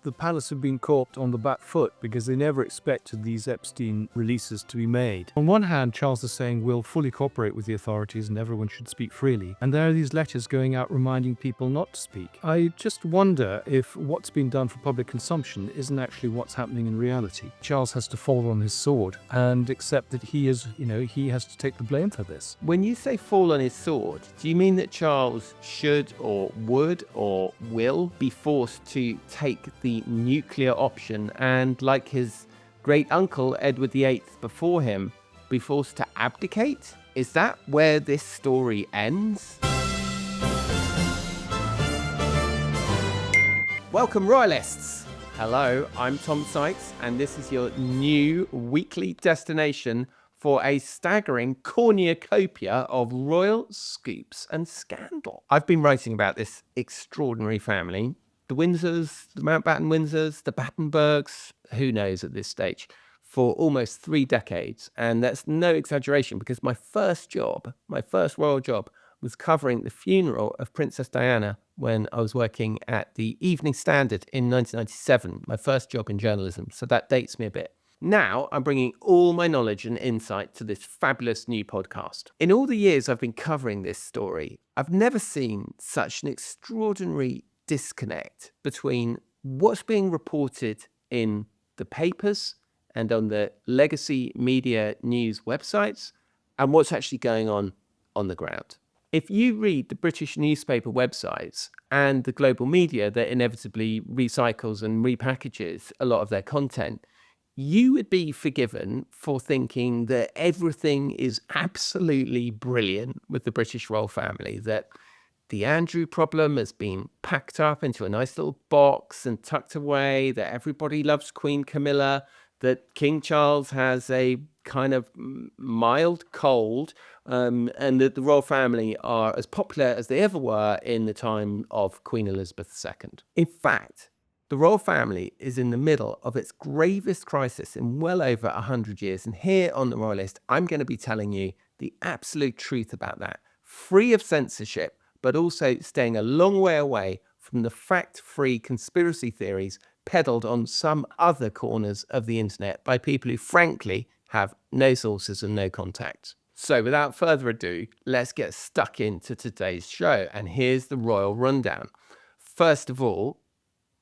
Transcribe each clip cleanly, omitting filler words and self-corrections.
the palace have been caught on the back foot because they never expected these Epstein releases to be made. On one hand, Charles is saying we'll fully cooperate with the authorities and everyone should speak freely. And there are these letters going out reminding people not to speak. I just wonder if what's been done for public consumption isn't actually what's happening in reality. Charles has to fall on his sword and accept that he has to take the blame for this. When you say fall on his sword, do you mean that Charles should or would or will be forced to take the nuclear option and, like his great uncle Edward VIII before him, be forced to abdicate? Is that where this story ends? Welcome, Royalists! Hello, I'm Tom Sykes, and this is your new weekly destination for a staggering cornucopia of royal scoops and scandal. I've been writing about this extraordinary family, the Windsors, the Mountbatten Windsors, the Battenbergs, who knows at this stage, for almost 3 decades. And that's no exaggeration because my first royal job, was covering the funeral of Princess Diana when I was working at the Evening Standard in 1997, my first job in journalism. So that dates me a bit. Now I'm bringing all my knowledge and insight to this fabulous new podcast. In all the years I've been covering this story, I've never seen such an extraordinary disconnect between what's being reported in the papers and on the legacy media news websites and what's actually going on the ground. If you read the British newspaper websites and the global media that inevitably recycles and repackages a lot of their content, you would be forgiven for thinking that everything is absolutely brilliant with the British royal family, that the Andrew problem has been packed up into a nice little box and tucked away, that everybody loves Queen Camilla, that King Charles has a kind of mild cold, and that the royal family are as popular as they ever were in the time of Queen Elizabeth II. In fact, the royal family is in the middle of its gravest crisis in well over 100 years. And here on The Royalist, I'm going to be telling you the absolute truth about that, free of censorship, but also staying a long way away from the fact-free conspiracy theories peddled on some other corners of the internet by people who frankly have no sources and no contacts. So without further ado, let's get stuck into today's show. And here's the royal rundown. First of all,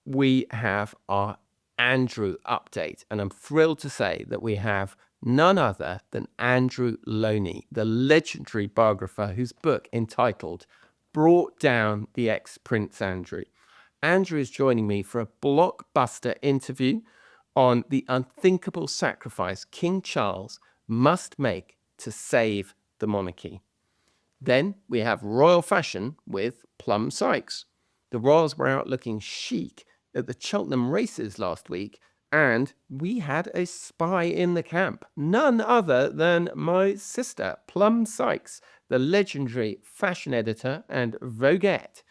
we have our Andrew update, and I'm thrilled to say that we have none other than Andrew Lownie, the legendary biographer whose book entitled Brought Down the Ex-Prince Andrew. Andrew is joining me for a blockbuster interview on the unthinkable sacrifice King Charles must make to save the monarchy. Then we have royal fashion with Plum Sykes. The royals were out looking chic at the Cheltenham races last week, and we had a spy in the camp, none other than my sister, Plum Sykes, the legendary fashion editor and voguette.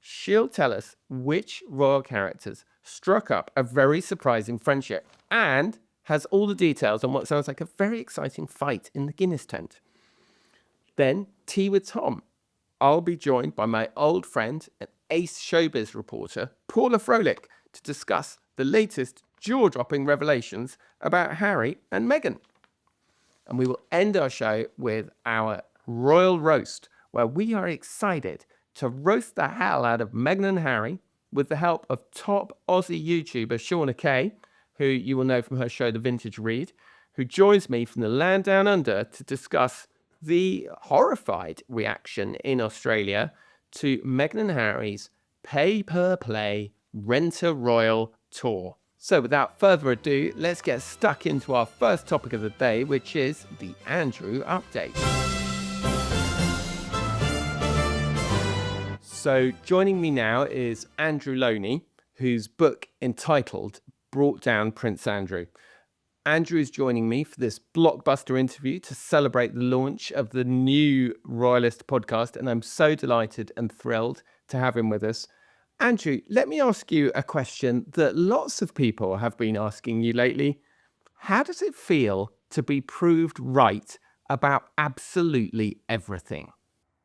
She'll tell us which royal characters struck up a very surprising friendship and has all the details on what sounds like a very exciting fight in the Guinness tent. Then, Tea with Tom. I'll be joined by my old friend and ace showbiz reporter, Paula Froelich, to discuss the latest jaw-dropping revelations about Harry and Meghan. And we will end our show with our royal roast, where we are excited to roast the hell out of Meghan and Harry with the help of top Aussie YouTuber Shauna Kay, who you will know from her show The Vintage Read, who joins me from the land down under to discuss the horrified reaction in Australia to Meghan and Harry's pay-per-play Rent-A-Royal tour. So without further ado, let's get stuck into our first topic of the day, which is the Andrew update. So joining me now is Andrew Lownie, whose book entitled Brought Down Prince Andrew. Andrew is joining me for this blockbuster interview to celebrate the launch of the new Royalist podcast, and I'm so delighted and thrilled to have him with us. Andrew, let me ask you a question that lots of people have been asking you lately. How does it feel to be proved right about absolutely everything?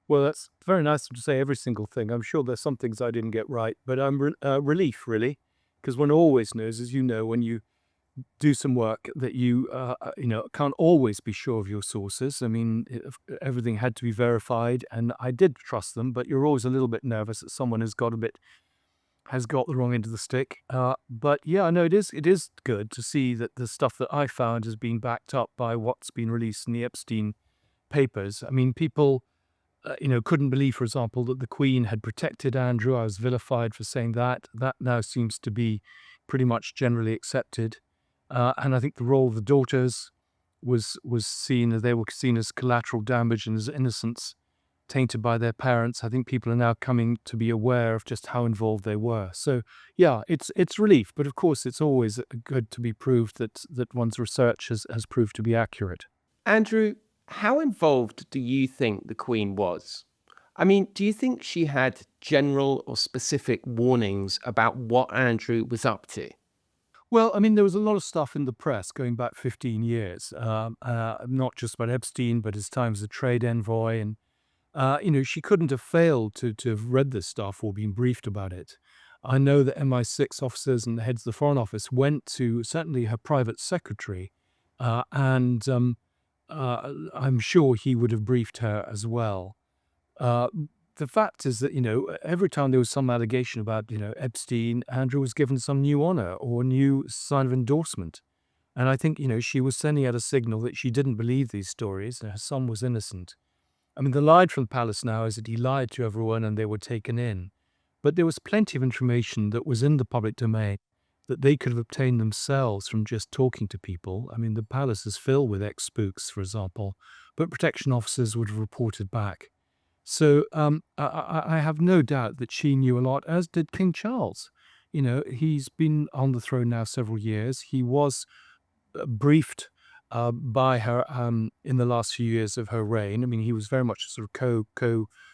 Well, that's very nice to say every single thing. I'm sure there's some things I didn't get right, but I'm relief, really, because one always knows, as you know, when you do some work that you can't always be sure of your sources. I mean, everything had to be verified, and I did trust them, but you're always a little bit nervous that someone has got the wrong end of the stick. But yeah, I know it is good to see that the stuff that I found has been backed up by what's been released in the Epstein papers. I mean, people couldn't believe, for example, that the Queen had protected Andrew. I was vilified for saying that. That now seems to be pretty much generally accepted. And I think the role of the daughters was seen as, they were seen as collateral damage and as innocence tainted by their parents. I think people are now coming to be aware of just how involved they were. So yeah, it's relief, but of course it's always good to be proved that one's research has proved to be accurate. Andrew, how involved do you think the Queen was? I mean, do you think she had general or specific warnings about what Andrew was up to? Well, I mean, there was a lot of stuff in the press going back 15 years, not just about Epstein, but his time as a trade envoy. And, she couldn't have failed to have read this stuff or been briefed about it. I know that MI6 officers and the heads of the Foreign Office went to certainly her private secretary, and I'm sure he would have briefed her as well. Uh, the fact is that, every time there was some allegation about, Epstein, Andrew was given some new honor or new sign of endorsement. And I think, she was sending out a signal that she didn't believe these stories and her son was innocent. I mean, the lie from the palace now is that he lied to everyone and they were taken in. But there was plenty of information that was in the public domain that they could have obtained themselves from just talking to people. I mean, the palace is filled with ex-spooks, for example, but protection officers would have reported back. So I have no doubt that she knew a lot, as did King Charles. He's been on the throne now several years. He was briefed by her in the last few years of her reign. I mean, he was very much sort of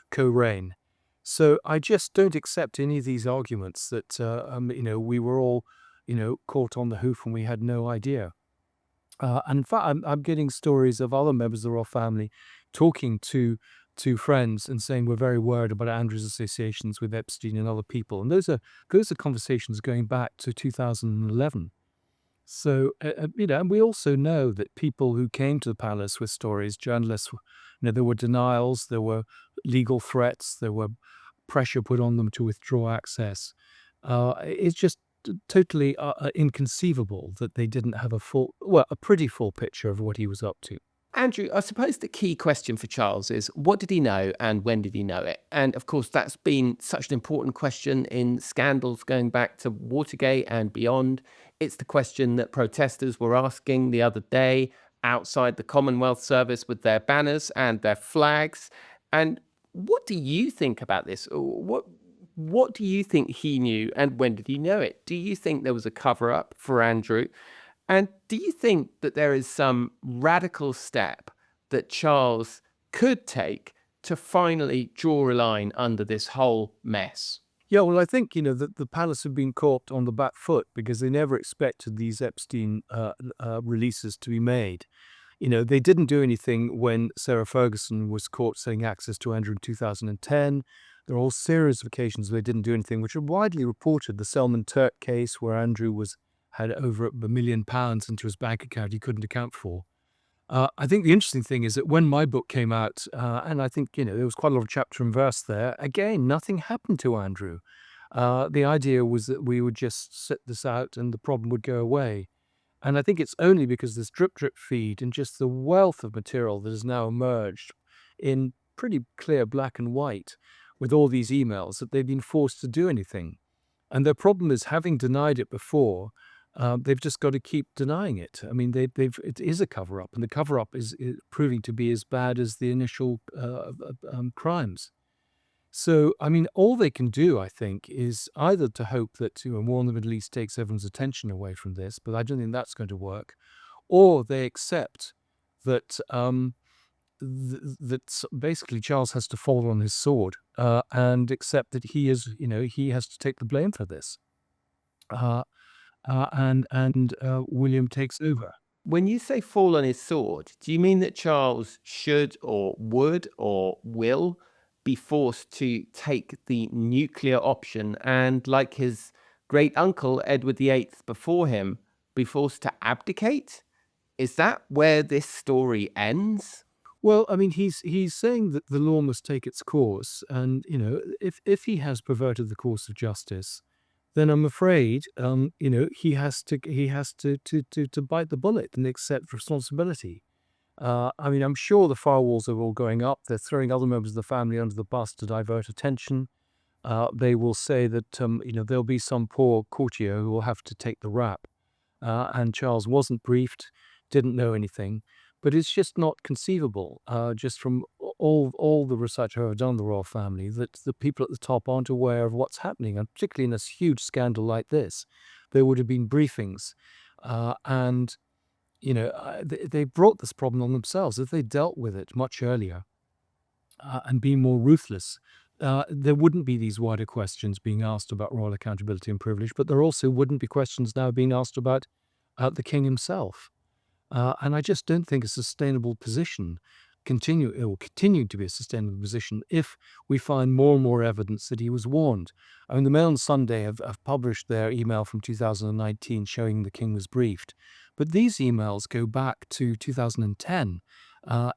co-reign. So I just don't accept any of these arguments that we were all caught on the hoof and we had no idea. And in fact, I'm getting stories of other members of the royal family talking to friends and saying we're very worried about Andrew's associations with Epstein and other people. And those are conversations going back to 2011. So and we also know that people who came to the palace with stories, journalists, there were denials, there were legal threats, there were pressure put on them to withdraw access. It's just totally inconceivable that they didn't have a pretty full picture of what he was up to. Andrew, I suppose the key question for Charles is what did he know and when did he know it? And of course, that's been such an important question in scandals going back to Watergate and beyond. It's the question that protesters were asking the other day outside the Commonwealth Service with their banners and their flags. And what do you think about this? What do you think he knew and when did he know it? Do you think there was a cover up for Andrew? And do you think that there is some radical step that Charles could take to finally draw a line under this whole mess? Yeah, well, I think, that the palace have been caught on the back foot because they never expected these Epstein releases to be made. They didn't do anything when Sarah Ferguson was caught selling access to Andrew in 2010. There are a whole series of occasions where they didn't do anything, which are widely reported. The Selman Turk case, where Andrew had over £1 million into his bank account he couldn't account for. I think the interesting thing is that when my book came out, and I think, there was quite a lot of chapter and verse there, again, nothing happened to Andrew. The idea was that we would just sit this out and the problem would go away. And I think it's only because this drip feed and just the wealth of material that has now emerged in pretty clear black and white with all these emails that they've been forced to do anything. And their problem is, having denied it before, they've just got to keep denying it. I mean, it is a cover-up, and the cover-up is proving to be as bad as the initial crimes. So, I mean, all they can do, I think, is either to hope that war in the Middle East takes everyone's attention away from this, but I don't think that's going to work, or they accept that basically Charles has to fall on his sword and accept that he has to take the blame for this. And William takes over. When you say fall on his sword, do you mean that Charles should or would or will be forced to take the nuclear option and, like his great uncle, Edward VIII, before him, be forced to abdicate? Is that where this story ends? Well, I mean, he's saying that the law must take its course, and if he has perverted the course of justice, then I'm afraid, he has to bite the bullet and accept responsibility. I mean, I'm sure the firewalls are all going up. They're throwing other members of the family under the bus to divert attention. They will say that there'll be some poor courtier who will have to take the rap. And Charles wasn't briefed, didn't know anything. But it's just not conceivable, just from all the research I've done on the royal family, that the people at the top aren't aware of what's happening, and particularly in this huge scandal like this. There would have been briefings, and they brought this problem on themselves. If they dealt with it much earlier and been more ruthless, there wouldn't be these wider questions being asked about royal accountability and privilege, but there also wouldn't be questions now being asked about the king himself. And I just don't think a sustainable position it will continue to be a sustainable position if we find more and more evidence that he was warned. I mean, the Mail on Sunday have published their email from 2019 showing the king was briefed. But these emails go back to 2010.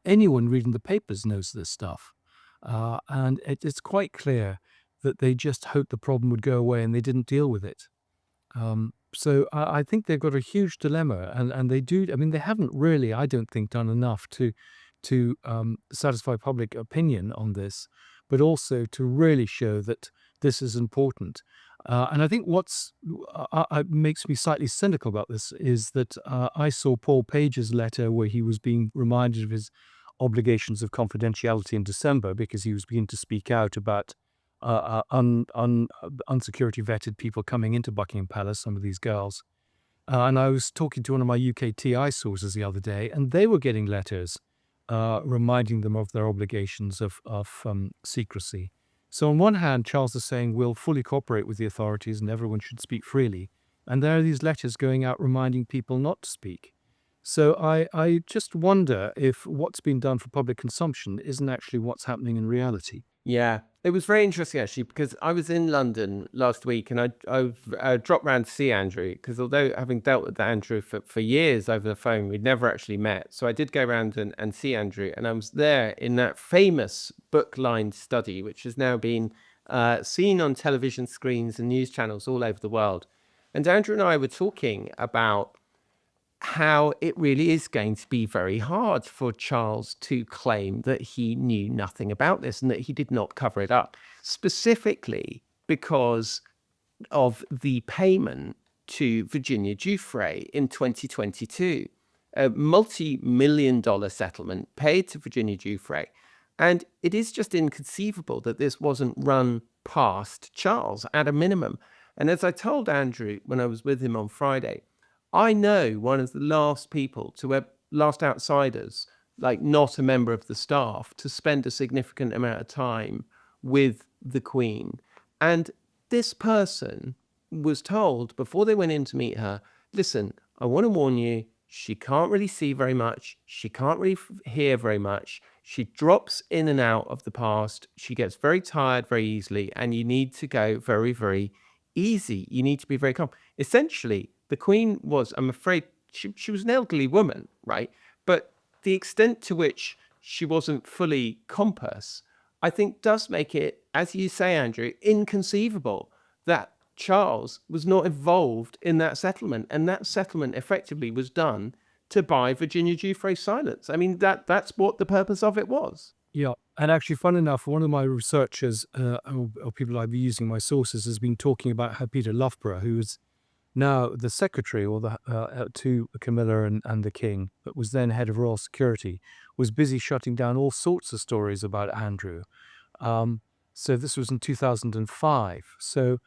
Anyone reading the papers knows this stuff. And it's quite clear that they just hoped the problem would go away and they didn't deal with it. So I think they've got a huge dilemma, and they do. I mean, they haven't really, I don't think, done enough to satisfy public opinion on this, but also to really show that this is important. And I think what's makes me slightly cynical about this is that I saw Paul Page's letter where he was being reminded of his obligations of confidentiality in December because he was beginning to speak out about unsecurity vetted people coming into Buckingham Palace, some of these girls. And I was talking to one of my UKTI sources the other day, and they were getting letters reminding them of their obligations of secrecy. So on one hand, Charles is saying we'll fully cooperate with the authorities and everyone should speak freely. And there are these letters going out reminding people not to speak. So I just wonder if what's been done for public consumption isn't actually what's happening in reality. Yeah, it was very interesting actually because I was in London last week and I dropped round to see Andrew because although having dealt with Andrew for years over the phone, we'd never actually met. So I did go around and see Andrew, and I was there in that famous book-lined study, which has now been seen on television screens and news channels all over the world. And Andrew and I were talking about how it really is going to be very hard for Charles to claim that he knew nothing about this and that he did not cover it up, specifically because of the payment to Virginia Giuffre in 2022, a multi-million-dollar settlement paid to Virginia Giuffre. And it is just inconceivable that this wasn't run past Charles at a minimum. And as I told Andrew when I was with him on Friday, I know one of the last people last outsiders, like not a member of the staff, to spend a significant amount of time with the Queen. And this person was told before they went in to meet her, listen, I want to warn you, she can't really see very much. She can't really hear very much. She drops in and out of the past. She gets very tired very easily, and you need to go very, very easy. You need to be very calm. Essentially, the Queen was, I'm afraid, she was an elderly woman, right? But the extent to which she wasn't fully compass, I think does make it, as you say, Andrew, inconceivable that Charles was not involved in that settlement. And that settlement effectively was done to buy Virginia Giuffre's silence. I mean, that's what the purpose of it was. Yeah, and actually, fun enough, one of my researchers, or people I've been using my sources, has been talking about how Peter Loughborough, who is now the secretary or to Camilla and the King, but was then head of royal security, was busy shutting down all sorts of stories about Andrew. So this was in 2005. So,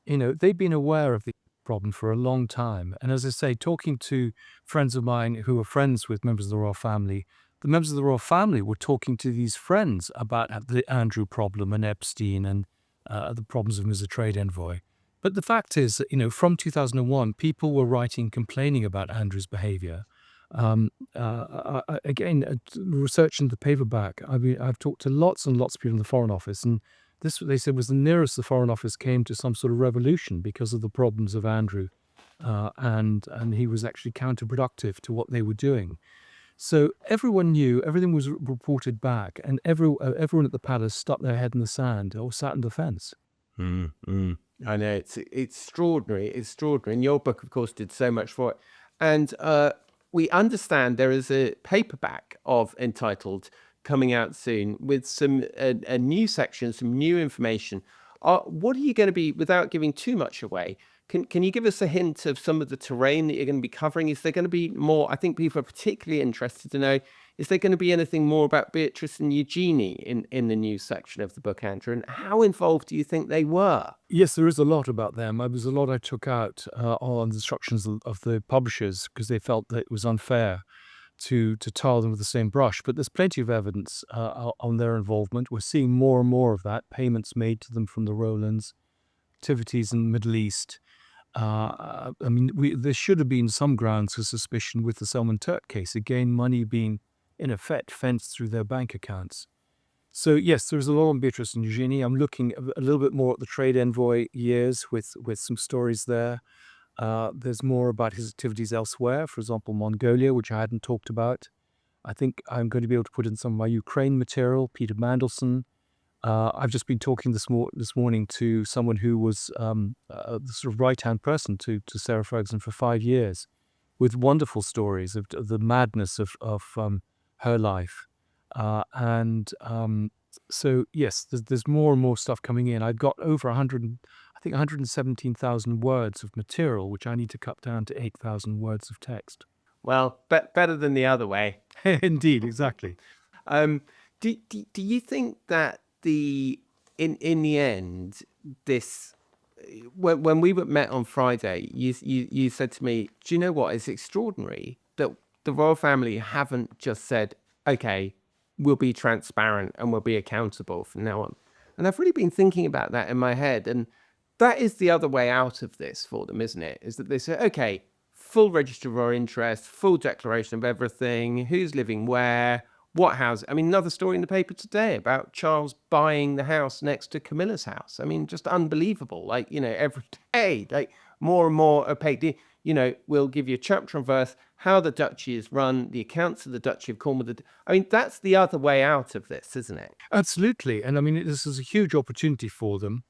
they've been aware of the problem for a long time. And as I say, talking to friends of mine who are friends with members of the royal family, the members of the royal family were talking to these friends about the Andrew problem and Epstein and the problems of him as a trade envoy. But the fact is that, from 2001, people were writing, complaining about Andrew's behavior. Again, research in the paperback, I've talked to lots and lots of people in the Foreign Office, and This, they said, was the nearest the Foreign Office came to some sort of revolution because of the problems of Andrew, and he was actually counterproductive to what they were doing. So everyone knew, everything was reported back, and everyone at the palace stuck their head in the sand or sat on the fence. I know, it's extraordinary, and your book, of course, did so much for it. And we understand there is a paperback of entitled coming out soon with some a new section, some new information. What are you going to be, without giving too much away, can you give us a hint of some of the terrain that you're going to be covering? Is there going to be more? I think people are particularly interested to know, is there going to be anything more about Beatrice and Eugenie in the news section of the book, Andrew? And how involved do you think they were? Yes, there is a lot about them. There was a lot I took out on the instructions of the publishers because they felt that it was unfair to tar them with the same brush. But there's plenty of evidence on their involvement. We're seeing more and more of that. Payments made to them from the Rowlands, activities in the Middle East. I mean, there should have been some grounds for suspicion with the Salman Turk case. Again, money being, in effect, fenced through their bank accounts. So yes, there's a lot on Beatrice and Eugenie. I'm looking a little bit more at the trade envoy years with some stories there. There's more about his activities elsewhere, for example, Mongolia, which I hadn't talked about. I think I'm going to be able to put in some of my Ukraine material, Peter Mandelson. I've just been talking this morning to someone who was the sort of right-hand person to Sarah Ferguson for 5 years, with wonderful stories of the madness of her life. So yes, there's more and more stuff coming in. I've got over 117,000 words of material, which I need to cut down to 8,000 words of text. Well, better than the other way. Indeed, exactly. Do you think that in the end, this, when we were met on Friday, you said to me, do you know what? It's extraordinary that the royal family haven't just said, okay, we'll be transparent and we'll be accountable from now on. And I've really been thinking about that in my head. And that is the other way out of this for them, isn't it? Is that they say, okay, full register of royal interest, full declaration of everything, who's living where, what house. I mean, another story in the paper today about Charles buying the house next to Camilla's house. I mean, just unbelievable. Like, every day, like more and more opaque. We'll give you a chapter and verse, how the duchy is run, the accounts of the Duchy of Cornwall. I mean, that's the other way out of this, isn't it? Absolutely. And I mean, this is a huge opportunity for them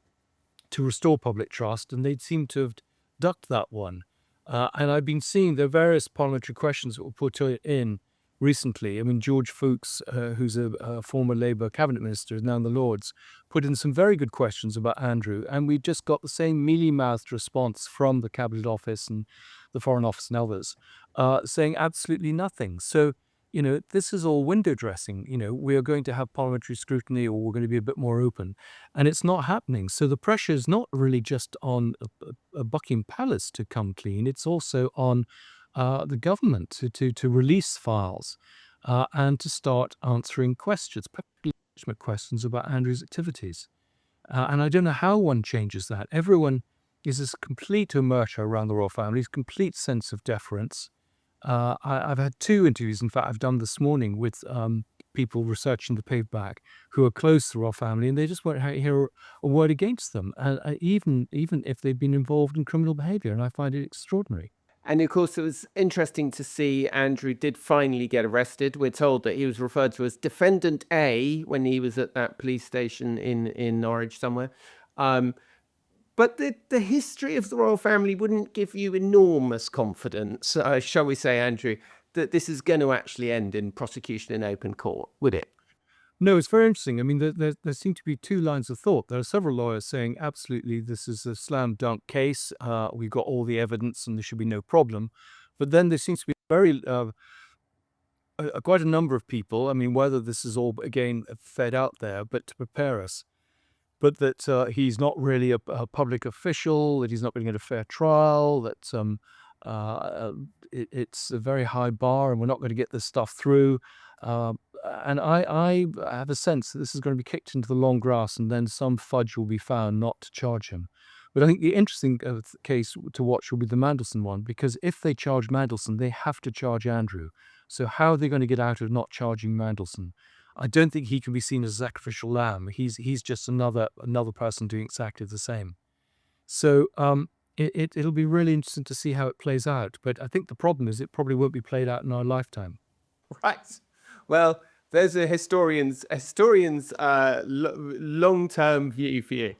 to restore public trust, and they'd seem to have ducked that one. And I've been seeing the various parliamentary questions that were put in recently. I mean, George Fuchs, who's a former Labour cabinet minister, is now in the Lords, put in some very good questions about Andrew, and we just got the same mealy-mouthed response from the Cabinet Office and the Foreign Office and others, saying absolutely nothing. So, this is all window dressing. We are going to have parliamentary scrutiny, or we're going to be a bit more open, and it's not happening. So the pressure is not really just on a Buckingham Palace to come clean. It's also on the government to release files and to start answering questions, particularly questions about Andrew's activities. And I don't know how one changes that. Everyone is this complete omerta around the royal family, complete sense of deference. I've had 2 interviews, in fact, I've done this morning with people researching the paperback who are close to the royal family, and they just won't hear a word against them, even if they've been involved in criminal behaviour, and I find it extraordinary. And of course, it was interesting to see Andrew did finally get arrested. We're told that he was referred to as Defendant A when he was at that police station in Norwich somewhere. But the history of the royal family wouldn't give you enormous confidence, shall we say, Andrew, that this is going to actually end in prosecution in open court, would it? No, it's very interesting. I mean, there seem to be 2 lines of thought. There are several lawyers saying, absolutely, this is a slam dunk case. We've got all the evidence and there should be no problem. But then there seems to be quite a number of people, I mean, whether this is all, again, fed out there, but to prepare us, but that he's not really a public official, that he's not going to get a fair trial, that it's a very high bar and we're not going to get this stuff through. And I have a sense that this is going to be kicked into the long grass and then some fudge will be found not to charge him. But I think the interesting case to watch will be the Mandelson one, because if they charge Mandelson, they have to charge Andrew. So how are they going to get out of not charging Mandelson? I don't think he can be seen as a sacrificial lamb. He's just another person doing exactly the same. So it'll be really interesting to see how it plays out. But I think the problem is it probably won't be played out in our lifetime. Right. Well, there's a historian's long-term view for you.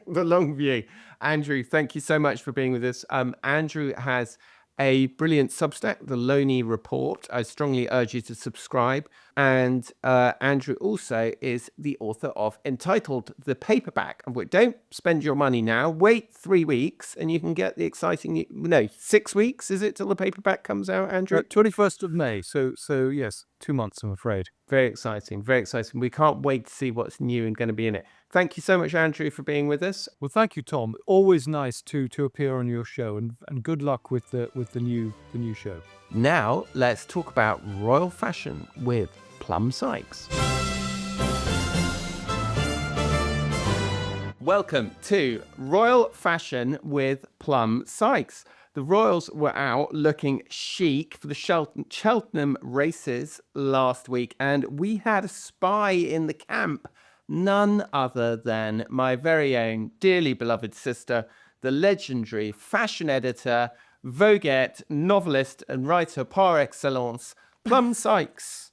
The long view. Andrew, thank you so much for being with us. Andrew has a brilliant Substack, The Lownie Report. I strongly urge you to subscribe. And Andrew also is the author of Entitled, the paperback. Don't spend your money now. Wait 3 weeks and you can get the exciting... No, 6 weeks, is it, till the paperback comes out, Andrew? 21st of May. So yes, 2 months, I'm afraid. Very exciting, very exciting. We can't wait to see what's new and going to be in it. Thank you so much, Andrew, for being with us. Well, thank you, Tom. Always nice to appear on your show, and good luck with the new show. Now, let's talk about royal fashion with Plum Sykes. Welcome to Royal Fashion with Plum Sykes. The royals were out looking chic for the Cheltenham races last week, and we had a spy in the camp, none other than my very own dearly beloved sister, the legendary fashion editor, Voguette, novelist and writer par excellence, Plum Sykes.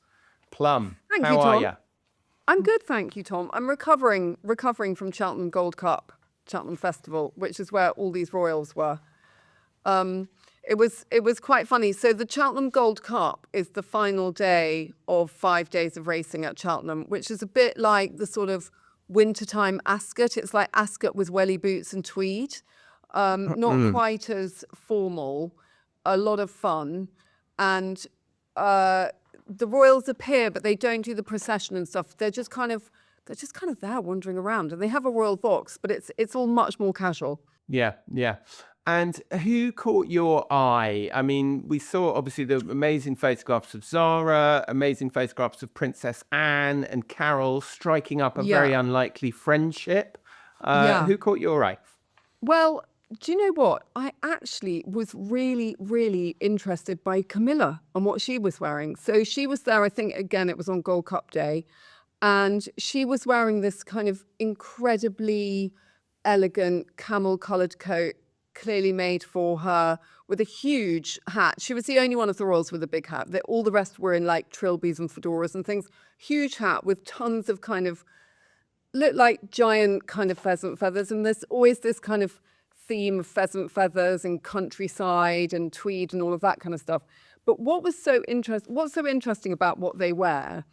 Plum, Thank how you, are Tom. you? I'm good, thank you, Tom. I'm recovering from Cheltenham Gold Cup, Cheltenham Festival, which is where all these royals were. It was quite funny. So the Cheltenham Gold Cup is the final day of 5 days of racing at Cheltenham, which is a bit like the sort of wintertime Ascot. It's like Ascot with welly boots and tweed. Not quite as formal, a lot of fun. And the royals appear, but they don't do the procession and stuff. They're just kind of there wandering around, and they have a royal box, but it's all much more casual. Yeah. And who caught your eye? I mean, we saw obviously the amazing photographs of Zara, amazing photographs of Princess Anne and Carol striking up a very unlikely friendship. Who caught your eye? Well, do you know what? I actually was really, really interested by Camilla and what she was wearing. So she was there, I think, again, it was on Gold Cup Day. And she was wearing this kind of incredibly elegant camel-coloured coat, clearly made for her, with a huge hat. She was the only one of the royals with a big hat. All the rest were in like trilbies and fedoras and things. Huge hat with tons of kind of, looked like giant kind of pheasant feathers. And there's always this kind of theme of pheasant feathers and countryside and tweed and all of that kind of stuff. But what's so interesting about what they wear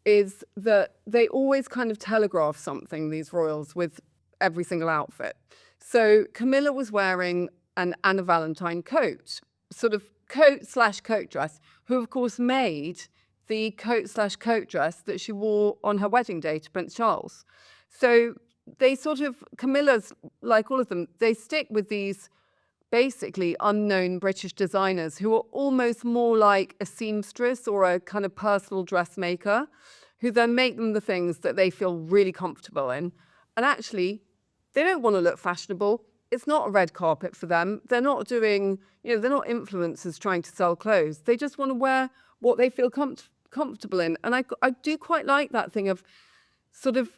is that they always kind of telegraph something, these royals, with every single outfit. So Camilla was wearing an Anna Valentine coat, sort of coat/coat dress, who of course made the coat/coat dress that she wore on her wedding day to Prince Charles. So they Camilla's, like all of them, they stick with these basically unknown British designers who are almost more like a seamstress or a kind of personal dressmaker, who then make them the things that they feel really comfortable in. And actually, they don't want to look fashionable. It's not a red carpet for them. They're not doing, they're not influencers trying to sell clothes. They just want to wear what they feel comfortable in. And I do quite like that thing of sort of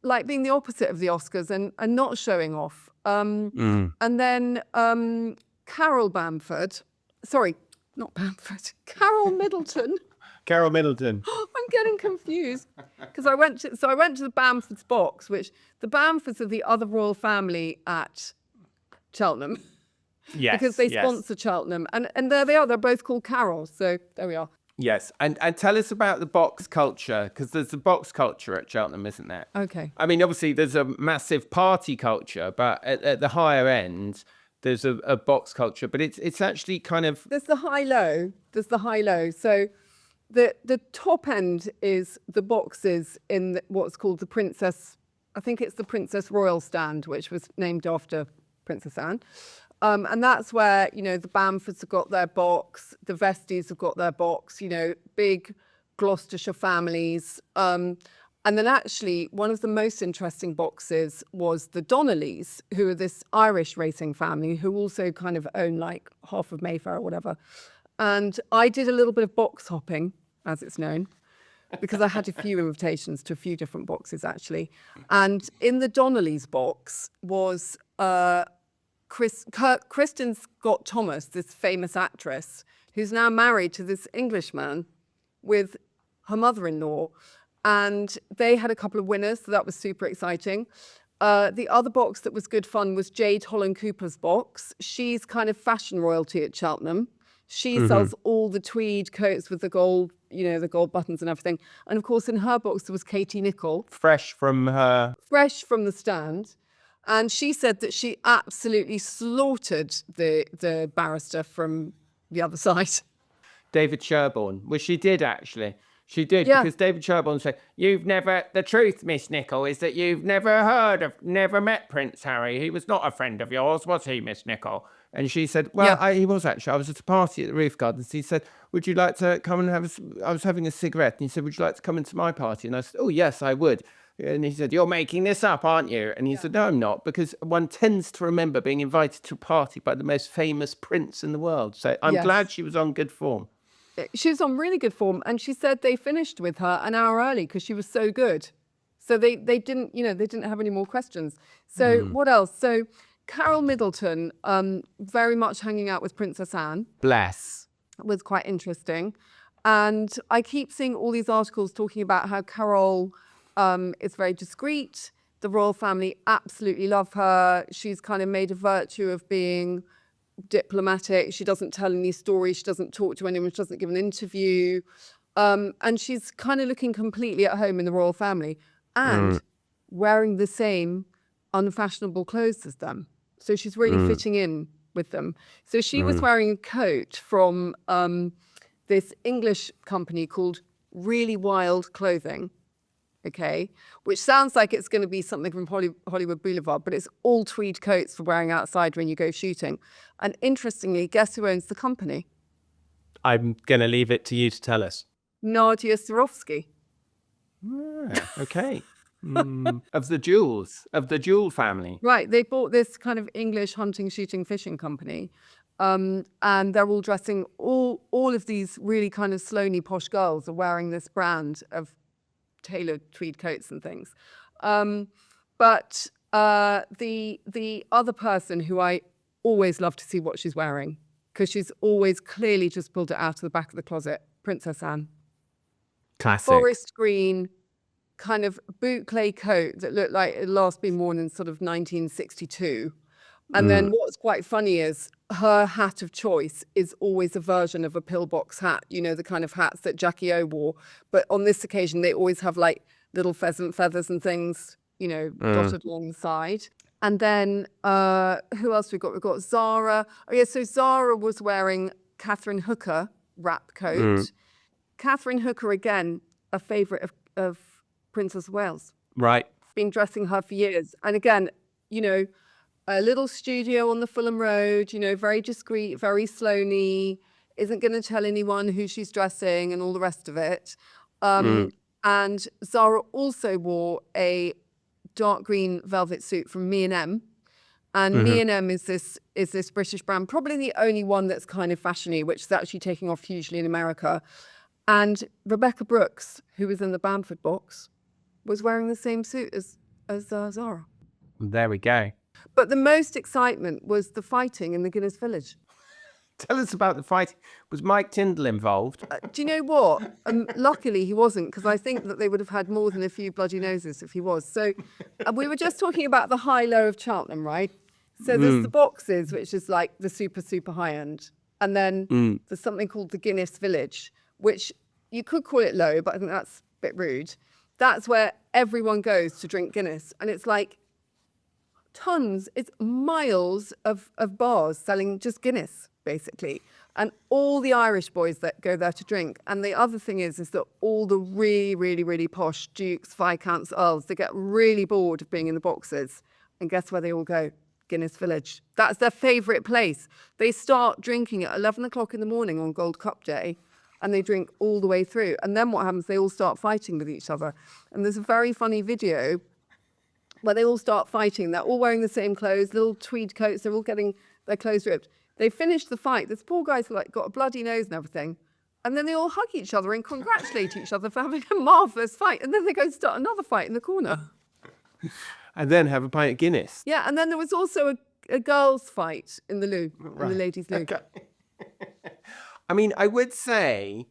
like being the opposite of the Oscars and not showing off. And then Carol Middleton. Carol Middleton. I'm getting confused because I went to the Bamfords box, which the Bamfords are the other royal family at Cheltenham. Yes. Because they sponsor Cheltenham. And there they are. They're both called Carol. So there we are. Yes. And tell us about the box culture, because there's a box culture at Cheltenham, isn't there? Okay. I mean, obviously there's a massive party culture, but at the higher end, there's a box culture. But it's actually kind of... There's the high-low. So the top end is the boxes in what's called the Princess... I think it's the Princess Royal Stand, which was named after Princess Anne. And that's where, the Bamfords have got their box, the Vesties have got their box, big Gloucestershire families. And then actually one of the most interesting boxes was the Donnellys, who are this Irish racing family who also kind of own like half of Mayfair or whatever. And I did a little bit of box hopping, as it's known, because I had a few invitations to a few different boxes, actually. And in the Donnellys box was Kristen Scott Thomas, this famous actress, who's now married to this Englishman with her mother-in-law. And they had a couple of winners, so that was super exciting. The other box that was good fun was Jade Holland Cooper's box. She's kind of fashion royalty at Cheltenham. She sells all the tweed coats with the gold, the gold buttons and everything. And of course, in her box, there was Katie Nicholl. Fresh from the stand. And she said that she absolutely slaughtered the barrister from the other side. David Sherborne. Well, she did actually. She did, Yeah. because David Sherborne said, the truth, Miss Nicholl, is that you've never met Prince Harry. He was not a friend of yours, was he, Miss Nicholl? And she said, well, Yeah. he was actually. I was at a party at the Roof Gardens. He said, would you like to come and I was having a cigarette. And he said, would you like to come into my party? And I said, oh, yes, I would. And he said, you're making this up, aren't you? And he said, no, I'm not, because one tends to remember being invited to a party by the most famous prince in the world. So I'm Yes. glad she was on good form. She was on really good form, and she said they finished with her an hour early because she was so good. So they didn't, they didn't have any more questions. So what else? So Carol Middleton, very much hanging out with Princess Anne, Bless. was quite interesting. And I keep seeing all these articles talking about how Carol is very discreet. The royal family absolutely love her. She's kind of made a virtue of being diplomatic. She doesn't tell any stories. She doesn't talk to anyone. She doesn't give an interview. And she's kind of looking completely at home in the royal family and wearing the same unfashionable clothes as them. So she's really fitting in with them. So she was wearing a coat from this English company called Really Wild Clothing. Okay, which sounds like it's going to be something from Hollywood Boulevard, but it's all tweed coats for wearing outside when you go shooting. And interestingly, guess who owns the company? I'm going to leave it to you to tell us. Nadia Swarovski. Okay. Of the Jewel family. Right, they bought this kind of English hunting, shooting, fishing company. And they're all dressing, all of these really kind of Sloaney posh girls are wearing this brand of tailored tweed coats and things. But the other person who I always love to see what she's wearing, because she's always clearly just pulled it out of the back of the closet, Princess Anne. Classic. Forest green, kind of boucle coat that looked like it last been worn in sort of 1962. And then what's quite funny is her hat of choice is always a version of a pillbox hat, the kind of hats that Jackie O wore. But on this occasion, they always have like little pheasant feathers and things, dotted along the side. And then who else we got? We've got Zara. Oh yeah, so Zara was wearing Catherine Hooker wrap coat. Catherine Hooker, again, a favourite of Princess of Wales. Right. Been dressing her for years. And again, a little studio on the Fulham Road, very discreet, very Sloaney, isn't going to tell anyone who she's dressing and all the rest of it. And Zara also wore a dark green velvet suit from Me&M. And Me&M is this British brand, probably the only one that's kind of fashiony, which is actually taking off hugely in America. And Rebecca Brooks, who was in the Bamford box, was wearing the same suit as Zara. There we go. But the most excitement was the fighting in the Guinness Village. Tell us about the fight. Was Mike Tyndall involved? Do you know what? Luckily he wasn't, because I think that they would have had more than a few bloody noses if he was. So we were just talking about the high-low of Cheltenham, right? So there's the boxes, which is like the super, super high-end. And then there's something called the Guinness Village, which you could call it low, but I think that's a bit rude. That's where everyone goes to drink Guinness. And it's like tons, it's miles of bars selling just Guinness, basically. And all the Irish boys that go there to drink. And the other thing is that all the really, really, really posh dukes, viscounts, earls, they get really bored of being in the boxes. And guess where they all go? Guinness Village. That's their favourite place. They start drinking at 11 o'clock in the morning on Gold Cup Day, and they drink all the way through. And then what happens? They all start fighting with each other. And there's a very funny video where they all start fighting. They're all wearing the same clothes, little tweed coats. They're all getting their clothes ripped. They finish the fight. This poor guy's got a bloody nose and everything. And then they all hug each other and congratulate each other for having a marvellous fight. And then they go start another fight in the corner. And then have a pint of Guinness. Yeah, and then there was also a girls' fight in the loo, in the ladies' loo. Okay. I mean, I would say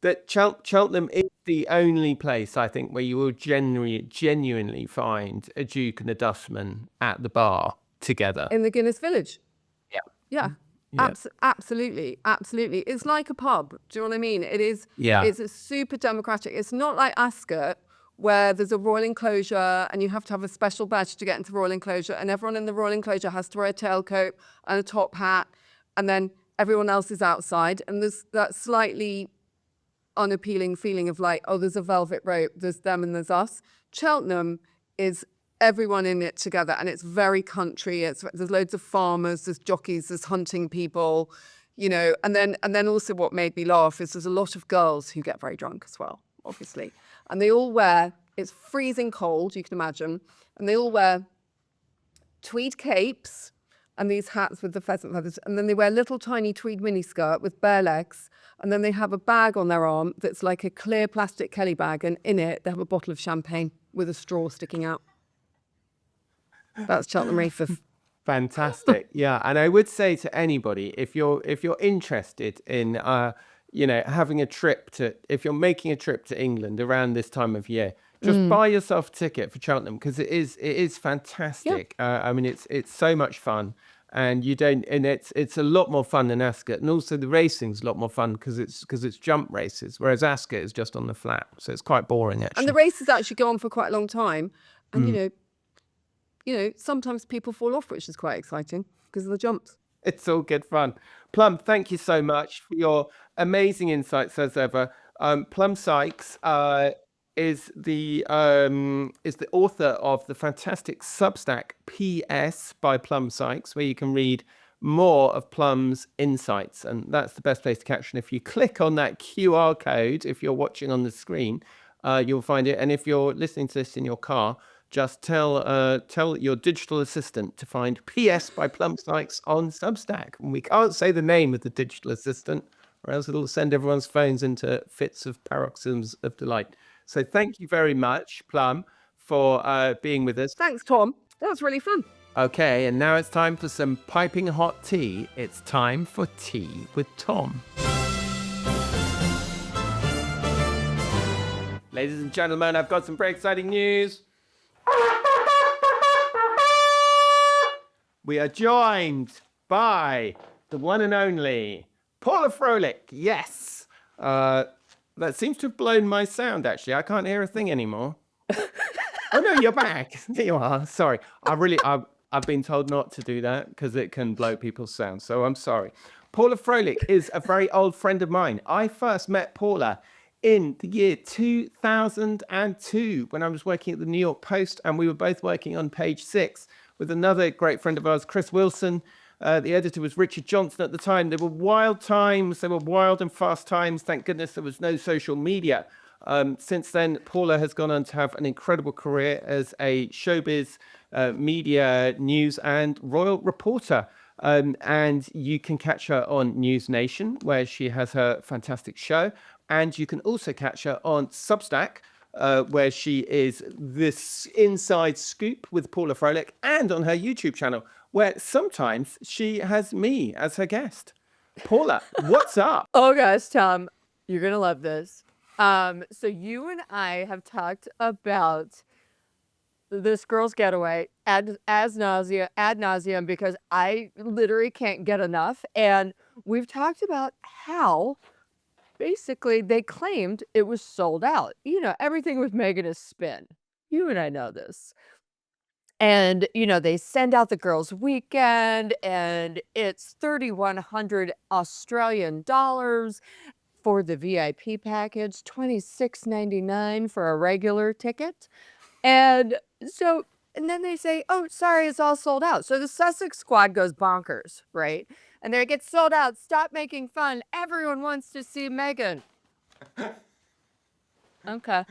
that Cheltenham is the only place, I think, where you will genuinely find a Duke and a Dustman at the bar together. In the Guinness Village. Yeah. Yeah. Absolutely. It's like a pub. Do you know what I mean? It is. Yeah. It's a super democratic. It's not like Ascot, where there's a royal enclosure and you have to have a special badge to get into royal enclosure, and everyone in the royal enclosure has to wear a tailcoat and a top hat, and then everyone else is outside, and there's that slightly unappealing feeling of like, oh, there's a velvet rope, there's them and there's us. Cheltenham is everyone in it together, and it's very country. There's loads of farmers, there's jockeys, there's hunting people, you know, and then also what made me laugh is there's a lot of girls who get very drunk as well, obviously. And they all wear, it's freezing cold, you can imagine, and they all wear tweed capes and these hats with the pheasant feathers, and then they wear little tiny tweed miniskirt with bare legs, and then they have a bag on their arm that's like a clear plastic Kelly bag, and in it they have a bottle of champagne with a straw sticking out. That's Cheltenham Reef. Fantastic. Yeah. And I would say to anybody, if you're interested in having a trip if you're making a trip to England around this time of year, just buy yourself a ticket for Cheltenham, because it is fantastic. Yeah. I mean, it's so much fun, and it's a lot more fun than Ascot, and also the racing's a lot more fun because it's jump races, whereas Ascot is just on the flat, so it's quite boring actually. And the races actually go on for quite a long time, and you know, sometimes people fall off, which is quite exciting because of the jumps. It's all good fun. Plum, thank you so much for your amazing insights as ever. Plum Sykes is the author of the fantastic Substack PS by Plum Sykes, where you can read more of Plum's insights, and that's the best place to catch. And if you click on that QR code, if you're watching on the screen, you'll find it. And if you're listening to this in your car, just tell your digital assistant to find PS by Plum Sykes on Substack. And we can't say the name of the digital assistant, or else it'll send everyone's phones into fits of paroxysms of delight. So thank you very much, Plum, for being with us. Thanks, Tom. That was really fun. Okay, and now it's time for some piping hot tea. It's time for Tea with Tom. Ladies and gentlemen, I've got some very exciting news. We are joined by the one and only Paula Froelich. Yes. That seems to have blown my sound, actually. I can't hear a thing anymore. Oh, no, you're back. There you are. Sorry. I've been told not to do that because it can blow people's sound. So I'm sorry. Paula Froelich is a very old friend of mine. I first met Paula in the year 2002 when I was working at the New York Post, and we were both working on Page 6 with another great friend of ours, Chris Wilson. The editor was Richard Johnson at the time. They were wild times. They were wild and fast times. Thank goodness there was no social media. Since then, Paula has gone on to have an incredible career as a showbiz, media, news and royal reporter. And you can catch her on NewsNation, where she has her fantastic show. And you can also catch her on Substack, where she is this inside scoop with Paula Froelich, and on her YouTube channel, where sometimes she has me as her guest. Paula, what's up? Oh gosh, Tom, you're going to love this. So you and I have talked about this girl's getaway ad nauseum, because I literally can't get enough. And we've talked about how basically they claimed it was sold out. You know, everything with Meghan is spin. You and I know this. And, you know, they send out the girls' weekend, and it's 3,100 Australian dollars for the VIP package, $26.99 for a regular ticket. And then they say, oh, sorry, it's all sold out. So the Sussex squad goes bonkers, right? And they get sold out. Stop making fun. Everyone wants to see Meghan. Okay.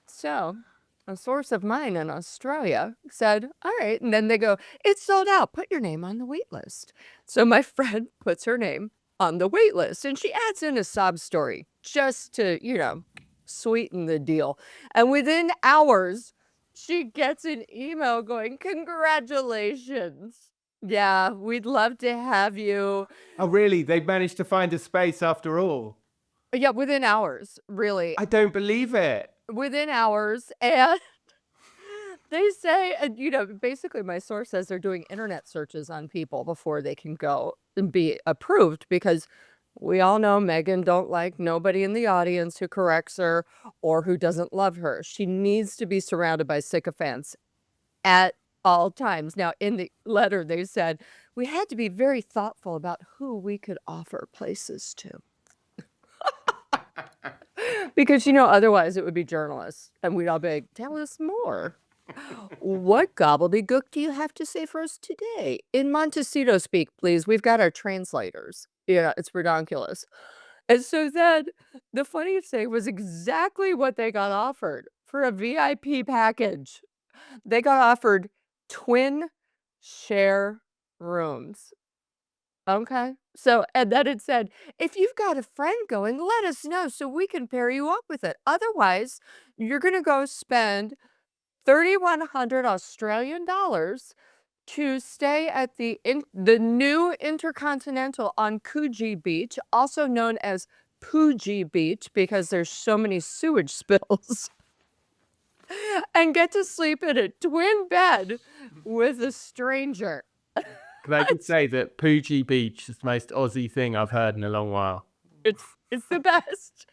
So a source of mine in Australia said, all right. And then they go, it's sold out. Put your name on the wait list. So my friend puts her name on the wait list. And she adds in a sob story just to, sweeten the deal. And within hours, she gets an email going, "Congratulations. Yeah, we'd love to have you." Oh, really? They've managed to find a space after all. Yeah, within hours, really. I don't believe it. Within hours. And they say, basically my source says they're doing internet searches on people before they can go and be approved, because we all know Meghan don't like nobody in the audience who corrects her or who doesn't love her. She needs to be surrounded by sycophants at all times. Now, in the letter, they said, we had to be very thoughtful about who we could offer places to. Because, otherwise it would be journalists. And we'd all be like, tell us more. What gobbledygook do you have to say for us today? In Montecito speak, please. We've got our translators. Yeah, it's redonkulous. And so then the funniest thing was exactly what they got offered for a VIP package. They got offered twin share rooms. Okay. So, and then it said, if you've got a friend going, let us know so we can pair you up with it. Otherwise, you're going to go spend 3,100 Australian dollars to stay at the new Intercontinental on Coogee Beach, also known as Poogee Beach because there's so many sewage spills, and get to sleep in a twin bed with a stranger. Can I just say that Poogee Beach is the most Aussie thing I've heard in a long while? It's the best.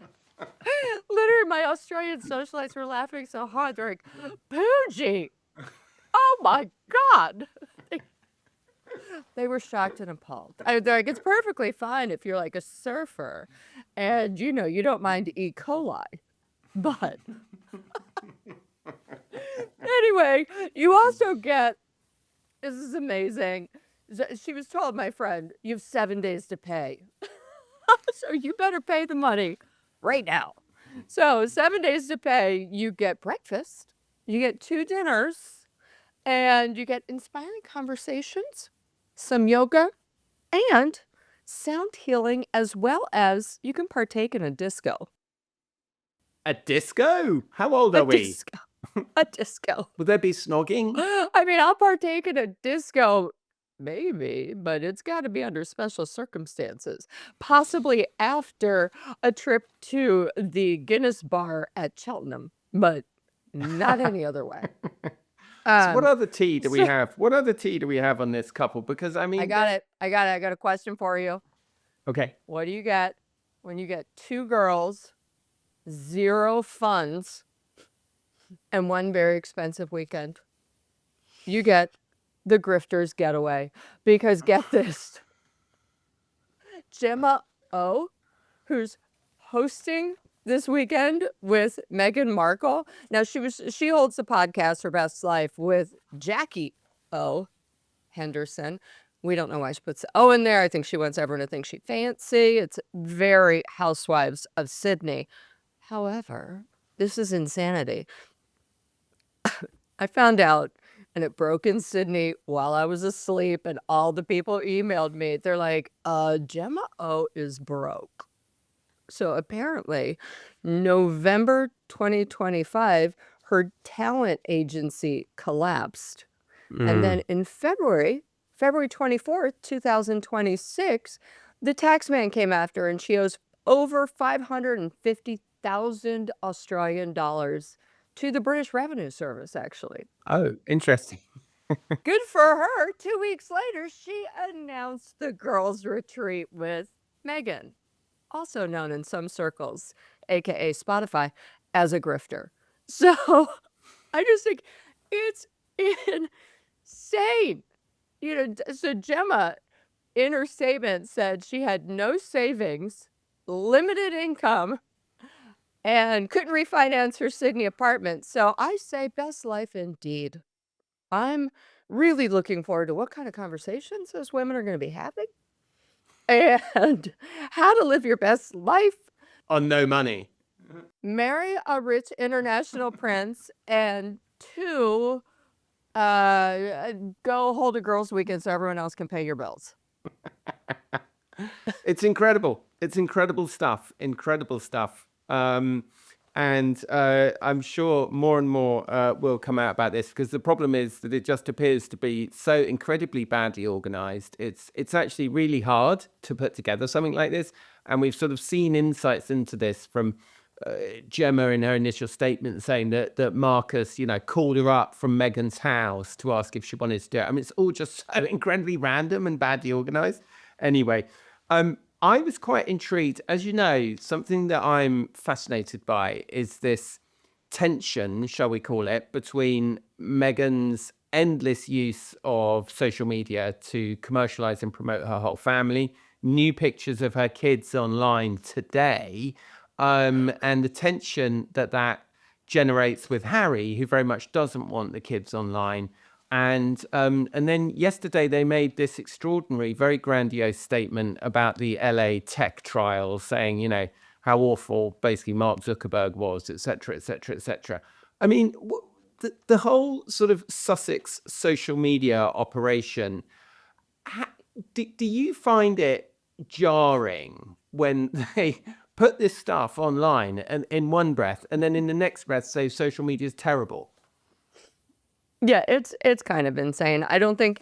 Literally, my Australian socialites were laughing so hard. They're like, Poogee! Oh my God! They were shocked and appalled. They're like, it's perfectly fine if you're like a surfer and, you don't mind E. coli. But anyway, you also get, this is amazing. She was told, my friend, you have 7 days to pay. So you better pay the money right now. So 7 days to pay, you get breakfast, you get 2 dinners, and you get inspiring conversations, some yoga, and sound healing, as well as you can partake in a disco. A disco? How old are we? A disco. Will there be snogging? I mean, I'll partake in a disco, maybe, but it's got to be under special circumstances. Possibly after a trip to the Guinness bar at Cheltenham, but not any other way. So what other tea do we have? What other tea do we have on this couple? Because I mean, I got it. I got a question for you. Okay. What do you get when you get 2 girls, 0 funds, and 1 very expensive weekend? You get the grifter's getaway. Because get this, Gemma O, who's hosting this weekend with Meghan Markle. Now she holds the podcast Her Best Life with Jackie O Henderson. We don't know why she puts the O in there. I think she wants everyone to think she's fancy. It's very Housewives of Sydney. However, this is insanity. I found out, and it broke in Sydney while I was asleep, and all the people emailed me. They're like, Gemma O is broke. So apparently, November 2025, her talent agency collapsed. And then in February 24th, 2026, the tax man came after her, and she owes over 550,000 Australian dollars to the British Revenue Service, actually. Oh, interesting. Good for her. 2 weeks later, she announced the girls' retreat with Meghan, also known in some circles, aka Spotify, as a grifter. So I just think it's insane. So Gemma, in her statement, said she had no savings, limited income, and couldn't refinance her Sydney apartment. So I say best life indeed. I'm really looking forward to what kind of conversations those women are going to be having and how to live your best life. On no money. Marry a rich international prince, and 2, go hold a girls' weekend so everyone else can pay your bills. It's incredible. It's incredible stuff. Incredible stuff. And I'm sure more and more will come out about this, because the problem is that it just appears to be so incredibly badly organized. It's actually really hard to put together something like this. And we've sort of seen insights into this from Gemma in her initial statement, saying that Marcus, called her up from Meghan's house to ask if she wanted to do it. I mean, it's all just so incredibly random and badly organized. Anyway, I was quite intrigued. As you know, something that I'm fascinated by is this tension, shall we call it, between Meghan's endless use of social media to commercialize and promote her whole family, new pictures of her kids online today, and the tension that generates with Harry, who very much doesn't want the kids online. And then yesterday they made this extraordinary, very grandiose statement about the LA tech trial, saying, how awful basically Mark Zuckerberg was, et cetera, et cetera, et cetera. I mean, the whole sort of Sussex social media operation, do you find it jarring when they put this stuff online and in one breath, and then in the next breath say social media is terrible? Yeah, it's kind of insane. I don't think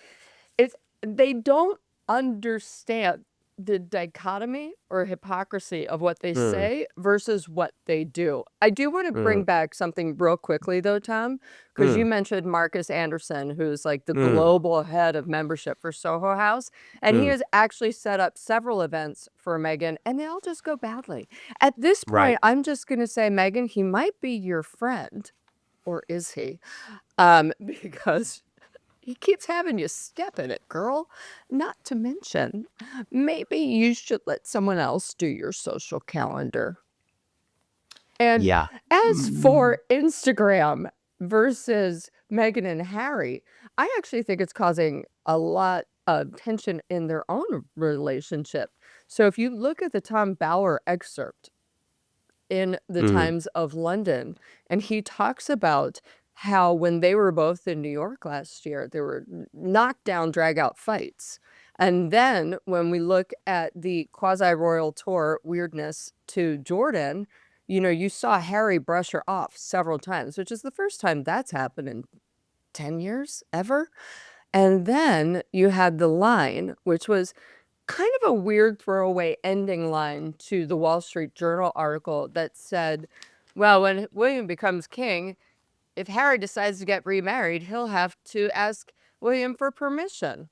they don't understand the dichotomy or hypocrisy of what they say versus what they do. I do want to bring back something real quickly though, Tom, because you mentioned Marcus Anderson, who's like the global head of membership for Soho House, and he has actually set up several events for Meghan, and they all just go badly. At this point, Right. I'm just going to say, Meghan, he might be your friend, or is he? Because he keeps having you step in it, girl. Not to mention, maybe you should let someone else do your social calendar. And Yeah. as for Instagram versus Meghan and Harry, I actually think it's causing a lot of tension in their own relationship. So if you look at the Tom Bower excerpt in the Times of London, and he talks about how when they were both in New York last year, there were knockdown, drag-out fights. And then when we look at the quasi-royal tour weirdness to Jordan, you saw Harry brush her off several times, which is the first time that's happened in 10 years ever. And then you had the line, which was kind of a weird throwaway ending line to the Wall Street Journal article that said, well, when William becomes king, if Harry decides to get remarried, he'll have to ask William for permission.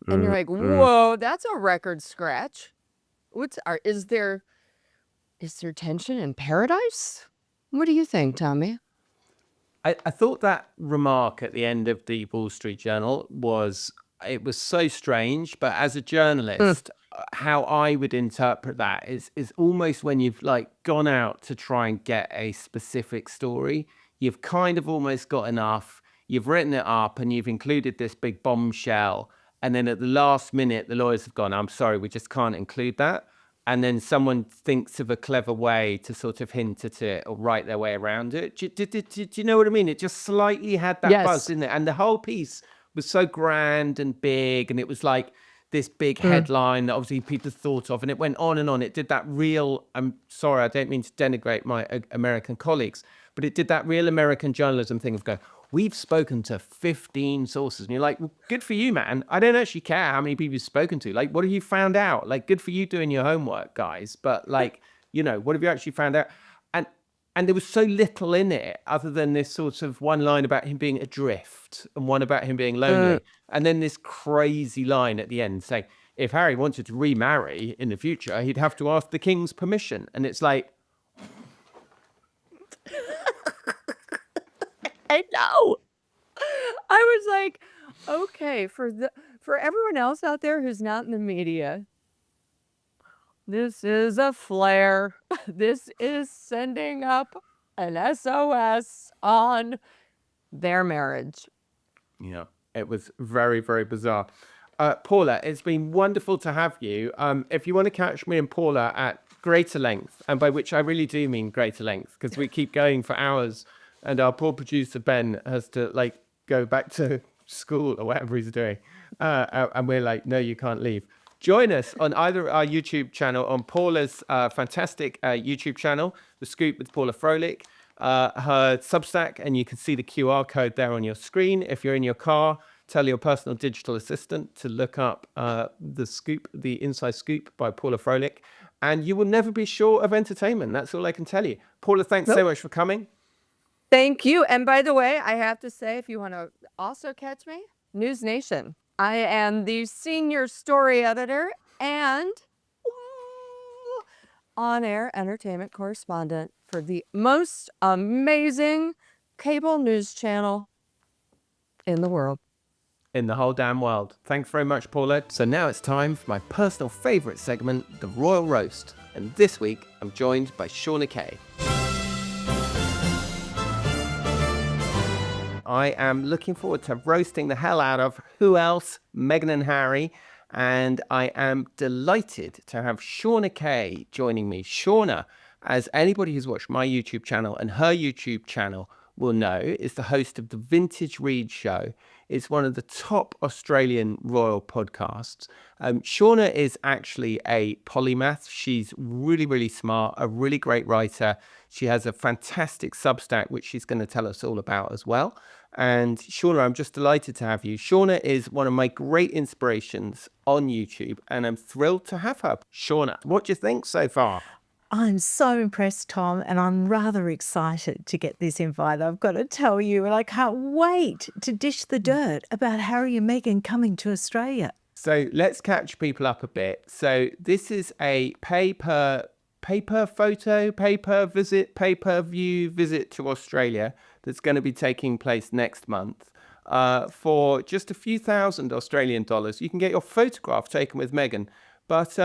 And you're like, whoa, that's a record scratch. Is there tension in paradise? What do you think, Tommy? I thought that remark at the end of the Wall Street Journal was so strange, but as a journalist, how I would interpret that is almost when you've like gone out to try and get a specific story, you've kind of almost got enough, you've written it up and you've included this big bombshell, and then at the last minute the lawyers have gone, I'm sorry, we just can't include that. And then someone thinks of a clever way to sort of hint at it or write their way around it. Do you know what I mean? It just slightly had that buzz, didn't it? And the whole piece was so grand and big, and it was like this big headline that obviously people thought of, and it went on and on. It did that real, I'm sorry, I don't mean to denigrate my American colleagues, but it did that real American journalism thing of going, we've spoken to 15 sources. And you're like, well, good for you, man. I don't actually care how many people you've spoken to. Like, what have you found out? Like, good for you doing your homework, guys. But like, what have you actually found out? And there was so little in it other than this sort of one line about him being adrift and one about him being lonely. And then this crazy line at the end saying, if Harry wanted to remarry in the future, he'd have to ask the king's permission. And it's like, I know. I was like, okay, for everyone else out there who's not in the media, this is a flare. This is sending up an SOS on their marriage. Yeah, it was very, very bizarre. Paula, it's been wonderful to have you. If you want to catch me and Paula at greater length, and by which I really do mean greater length, because we keep going for hours, and our poor producer Ben has to like go back to school or whatever he's doing, and we're like, no, you can't leave. Join us on either our YouTube channel, on Paula's fantastic YouTube channel, The Scoop with Paula Froelich, her Substack, and you can see the QR code there on your screen. If you're in your car, tell your personal digital assistant to look up The Scoop, The Inside Scoop by Paula Froelich, and you will never be short of entertainment. That's all I can tell you. Paula, thanks so much for coming. Thank you. And by the way, I have to say, if you want to also catch me, NewsNation. I am the senior story editor and on-air entertainment correspondent for the most amazing cable news channel in the world. In the whole damn world. Thanks very much, Paula. So now it's time for my personal favourite segment, the Royal Roast. And this week, I'm joined by Shauna Kay. I am looking forward to roasting the hell out of who else? Meghan and Harry. And I am delighted to have Shauna Kay joining me. Shauna, as anybody who's watched my YouTube channel and her YouTube channel will know, is the host of the Vintage Read Show. It's one of the top Australian royal podcasts. Shauna is actually a polymath. She's really, really smart, a really great writer. She has a fantastic Substack, which she's going to tell us all about as well. And Shauna, I'm just delighted to have you. Shauna is one of my great inspirations on YouTube, and I'm thrilled to have her. Shauna, what do you think so far? I'm so impressed, Tom, and I'm rather excited to get this invite. I've got to tell you, and I can't wait to dish the dirt about Harry and Meghan coming to Australia. So let's catch people up a bit. So this is a pay-per-view visit to Australia that's going to be taking place next month. For just a few thousand Australian dollars, you can get your photograph taken with Meghan. But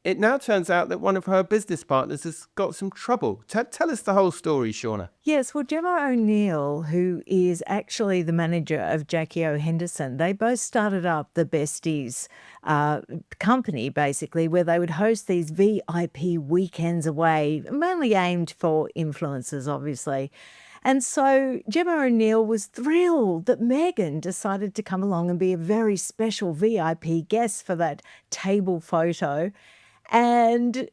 it now turns out that one of her business partners has got some trouble. Tell us the whole story, Shauna. Yes, well, Gemma O'Neill, who is actually the manager of Jackie O. Henderson, they both started up the Besties company, basically, where they would host these VIP weekends away, mainly aimed for influencers, obviously. And so Gemma O'Neill was thrilled that Meghan decided to come along and be a very special VIP guest for that table photo. And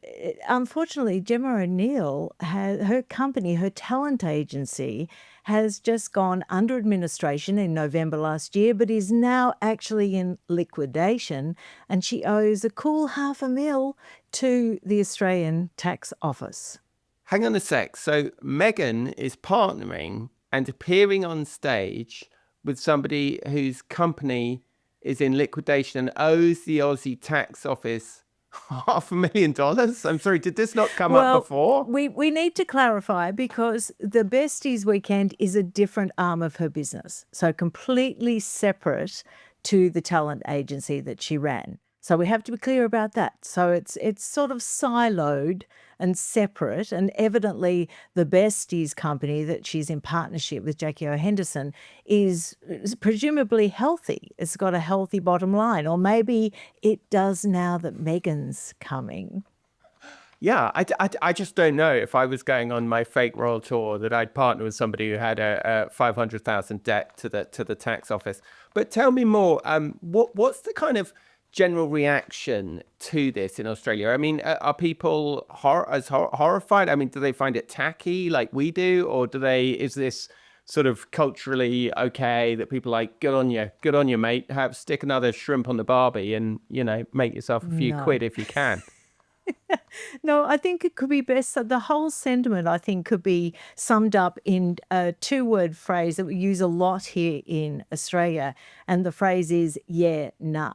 unfortunately, Gemma O'Neill, her company, her talent agency, has just gone under administration in November last year, but is now actually in liquidation. And she owes a cool $500,000 to the Australian Tax Office. Hang on a sec. So Meghan is partnering and appearing on stage with somebody whose company is in liquidation and owes the Aussie Tax Office $500,000. I'm sorry, did this not come up before? We need to clarify, because the Besties weekend is a different arm of her business, so completely separate to the talent agency that she ran. So we have to be clear about that. So it's sort of siloed and separate, and evidently the Besties company that she's in partnership with Jackie O. Henderson is presumably healthy. It's got a healthy bottom line, or maybe it does now that Meghan's coming. Yeah, I just don't know if I was going on my fake royal tour that I'd partner with somebody who had a $500,000 debt to the tax office. But tell me more. What's the kind of general reaction to this in Australia? I mean, are people horrified? I mean, do they find it tacky like we do, or is this sort of culturally okay that people like, good on you, mate, stick another shrimp on the barbie and, make yourself a few quid if you can? No, I think it could be best. The whole sentiment, I think, could be summed up in a two-word phrase that we use a lot here in Australia. And the phrase is, yeah, nah.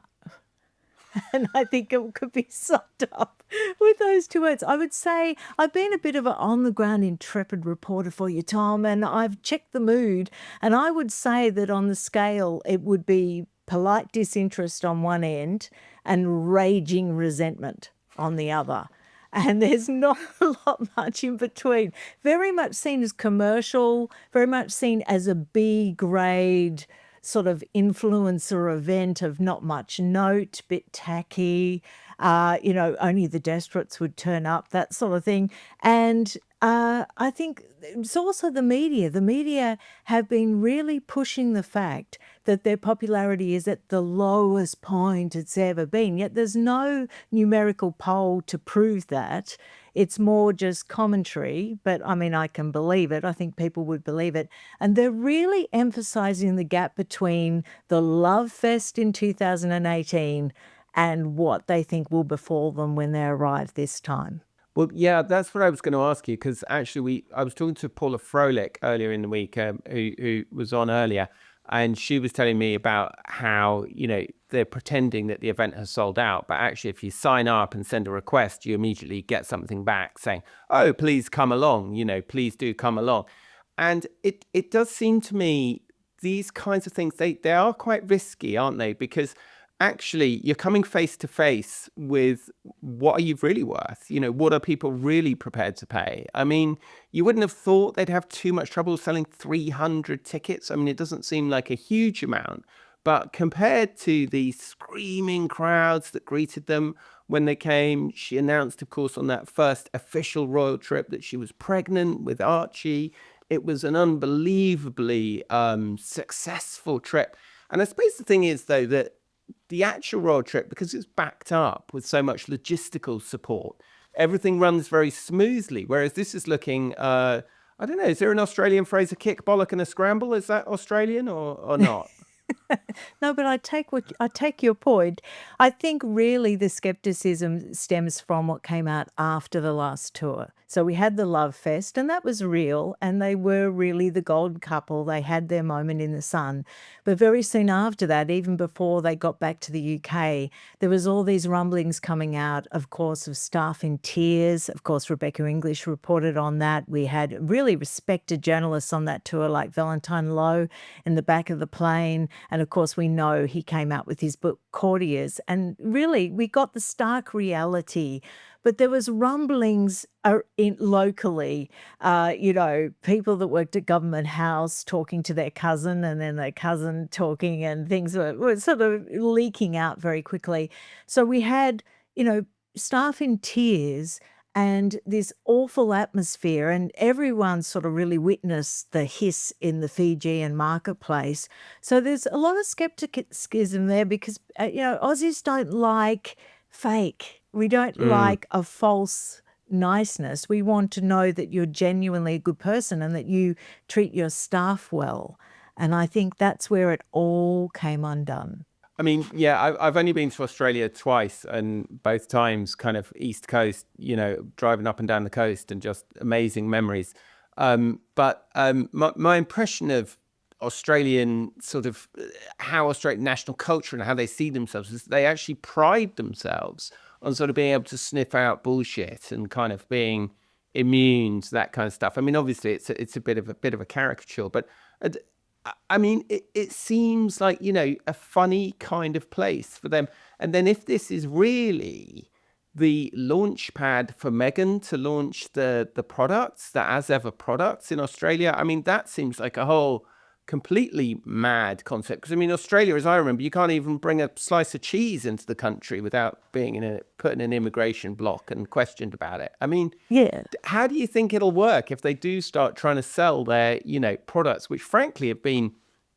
And I think it could be summed up with those two words. I would say I've been a bit of an on-the-ground intrepid reporter for you, Tom, and I've checked the mood. And I would say that on the scale, it would be polite disinterest on one end and raging resentment on the other. And there's not a lot much in between. Very much seen as commercial, very much seen as a B-grade sort of influencer event of not much note, bit tacky, only the desperates would turn up, that sort of thing. And I think it's also the media. The media have been really pushing the fact that their popularity is at the lowest point it's ever been. Yet there's no numerical poll to prove that. It's more just commentary, but I mean, I can believe it. I think people would believe it. And they're really emphasizing the gap between the love fest in 2018 and what they think will befall them when they arrive this time. Well, yeah, that's what I was going to ask you, because actually I was talking to Paula Froelich earlier in the week, who was on earlier, and she was telling me about how, they're pretending that the event has sold out, but actually if you sign up and send a request, you immediately get something back saying, oh, please come along, please do come along. And it does seem to me these kinds of things, they are quite risky, aren't they? Because actually you're coming face to face with what are you really worth? What are people really prepared to pay? I mean, you wouldn't have thought they'd have too much trouble selling 300 tickets. I mean, it doesn't seem like a huge amount, but compared to the screaming crowds that greeted them when they came, she announced, of course, on that first official royal trip that she was pregnant with Archie. It was an unbelievably successful trip. And I suppose the thing is, though, that the actual royal trip, because it's backed up with so much logistical support, everything runs very smoothly. Whereas this is looking, I don't know, is there an Australian phrase, a kick, bollock and a scramble? Is that Australian or not? No, but I take your point. I think really the skepticism stems from what came out after the last tour. So we had the Love Fest, and that was real, and they were really the golden couple. They had their moment in the sun. But very soon after that, even before they got back to the UK, there was all these rumblings coming out, of course, of staff in tears. Of course, Rebecca English reported on that. We had really respected journalists on that tour, like Valentine Lowe in the back of the plane. And of course, we know he came out with his book Courtiers. And really, we got the stark reality. But there was rumblings locally, people that worked at Government House talking to their cousin, and then their cousin talking, and things were sort of leaking out very quickly. So we had, staff in tears and this awful atmosphere, and everyone sort of really witnessed the hiss in the Fijian marketplace. So there's a lot of skepticism there because, Aussies don't like fake. We don't like a false niceness. We want to know that you're genuinely a good person and that you treat your staff well. And I think that's where it all came undone. I mean, yeah, I've only been to Australia twice, and both times kind of East Coast, driving up and down the coast, and just amazing memories. But my impression of Australian sort of how Australian national culture and how they see themselves is they actually pride themselves on sort of being able to sniff out bullshit and kind of being immune to that kind of stuff. I mean, obviously it's a bit of a caricature, but I mean, it seems like, a funny kind of place for them. And then if this is really the launch pad for Meghan to launch the products, the as ever products in Australia, I mean, that seems like a whole completely mad concept. Because I mean, Australia, as I remember, you can't even bring a slice of cheese into the country without being put in an immigration block and questioned about it. I mean, Yeah. how do you think it'll work if they do start trying to sell their, products, which frankly have been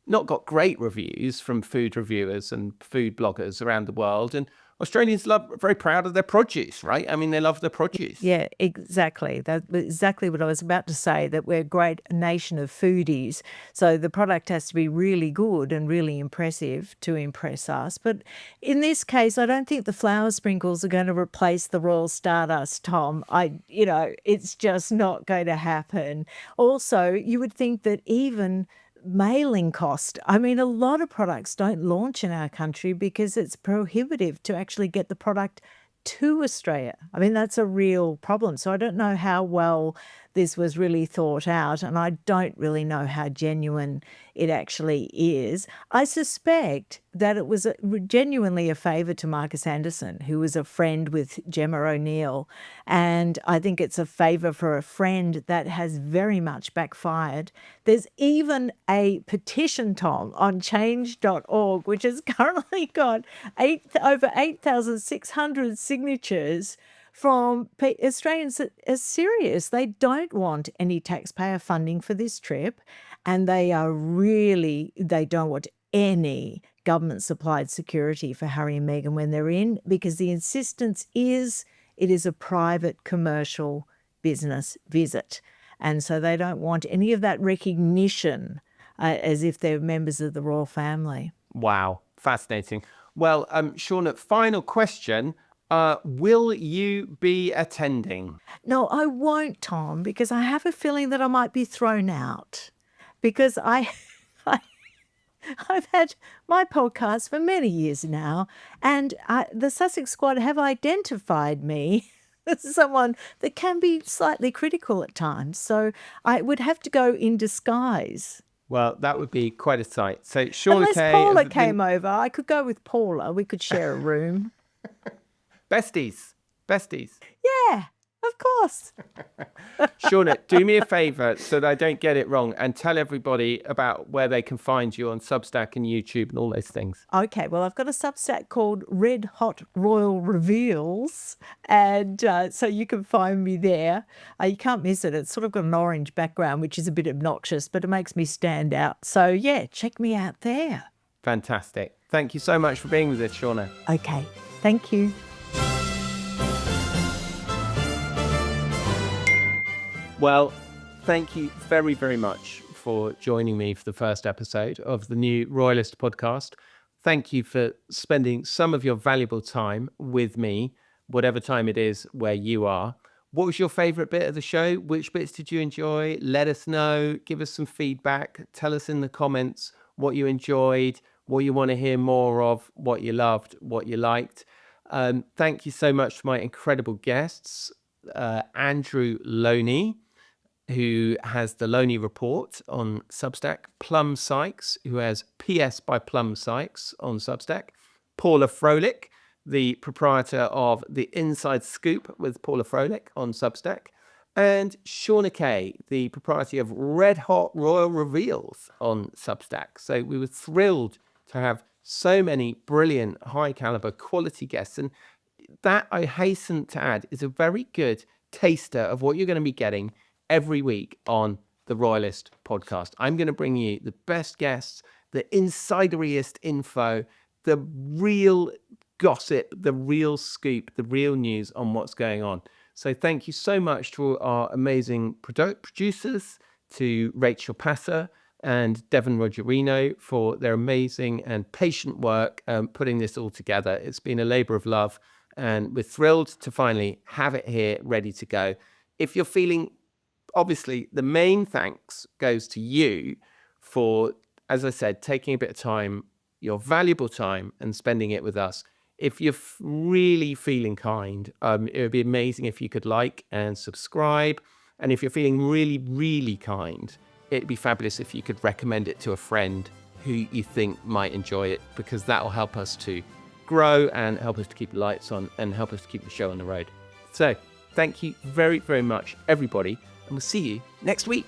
not got great reviews from food reviewers and food bloggers around the world, and Australians very proud of their produce, right? I mean, they love their produce. Yeah, exactly. That's exactly what I was about to say, that we're a great nation of foodies. So the product has to be really good and really impressive to impress us. But in this case, I don't think the flour sprinkles are going to replace the royal stardust, Tom. It's just not going to happen. Also, you would think that even mailing cost. I mean, a lot of products don't launch in our country because it's prohibitive to actually get the product to Australia. I mean, that's a real problem. So I don't know how well this was really thought out, and I don't really know how genuine it actually is. I suspect that it was genuinely a favour to Marcus Anderson, who was a friend with Gemma O'Neill, and I think it's a favour for a friend that has very much backfired. There's even a petition, Tom, on change.org, which has currently got over 8,600 signatures from Australians that are serious. They don't want any taxpayer funding for this trip, and they don't want any government-supplied security for Harry and Meghan when they're in, because the insistence is it is a private commercial business visit. And so they don't want any of that recognition as if they're members of the royal family. Wow, fascinating. Well, Shauna, final question. Will you be attending? No, I won't, Tom, because I have a feeling that I might be thrown out. Because I've had my podcast for many years now, and the Sussex Squad have identified me as someone that can be slightly critical at times. So I would have to go in disguise. Well, that would be quite a sight. So Shauna Unless Kay, Paula came over, I could go with Paula. We could share a room. besties. Yeah, of course. Shauna, do me a favour so that I don't get it wrong, and tell everybody about where they can find you on Substack and YouTube and all those things. Okay, well, I've got a Substack called Red Hot Royal Reveals, and so you can find me there. You can't miss it. It's sort of got an orange background, which is a bit obnoxious, but it makes me stand out. So, yeah, check me out there. Fantastic. Thank you so much for being with us, Shauna. Okay, thank you. Well, thank you very, very much for joining me for the first episode of the new Royalist podcast. Thank you for spending some of your valuable time with me, whatever time it is where you are. What was your favourite bit of the show? Which bits did you enjoy? Let us know. Give us some feedback. Tell us in the comments what you enjoyed, what you want to hear more of, what you loved, what you liked. Thank you so much to my incredible guests, Andrew Lownie, who has the Lownie Report on Substack, Plum Sykes, who has PS by Plum Sykes on Substack, Paula Froelich, the proprietor of The Inside Scoop with Paula Froelich on Substack, and Shauna Kay, the proprietor of Red Hot Royal Reveals on Substack. So we were thrilled to have so many brilliant, high caliber, quality guests. And that, I hasten to add, is a very good taster of what you're going to be getting every week on the Royalist podcast. I'm going to bring you the best guests, the insideriest info, the real gossip, the real scoop, the real news on what's going on. So thank you so much to our amazing producers, to Rachel Passer and Devon Rogerino for their amazing and patient work putting this all together. It's been a labor of love, and we're thrilled to finally have it here ready to go. If you're feeling, obviously, the main thanks goes to you for, as I said, taking a bit of time, your valuable time, and spending it with us. If you're really feeling kind, it would be amazing if you could like and subscribe. And if you're feeling really, really kind, it'd be fabulous if you could recommend it to a friend who you think might enjoy it, because that will help us to grow and help us to keep the lights on and help us to keep the show on the road. So thank you very, very much, everybody. And we'll see you next week.